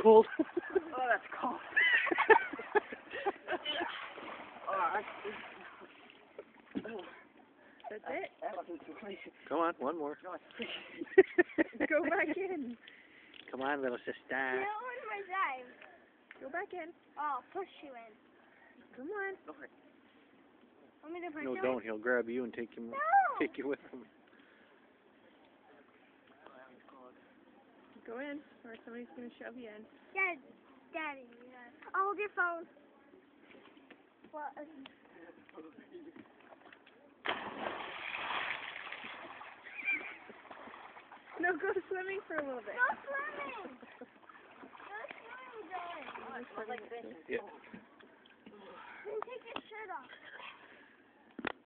Cold. Oh, that's cold. That's it. That wasn't too crazy. Come on, one more. Go back in. Come on, little sister. No one my dive. Go back in. Oh, push you in. Come on. Want me to push No, you in? don't. He'll grab you and take you with him. Go in, or somebody's going to shove you in. Daddy. I'll hold your phone. What? No, go swimming for a little bit. Go swimming. Go swimming, Dylan. Yeah. Then take your shirt off.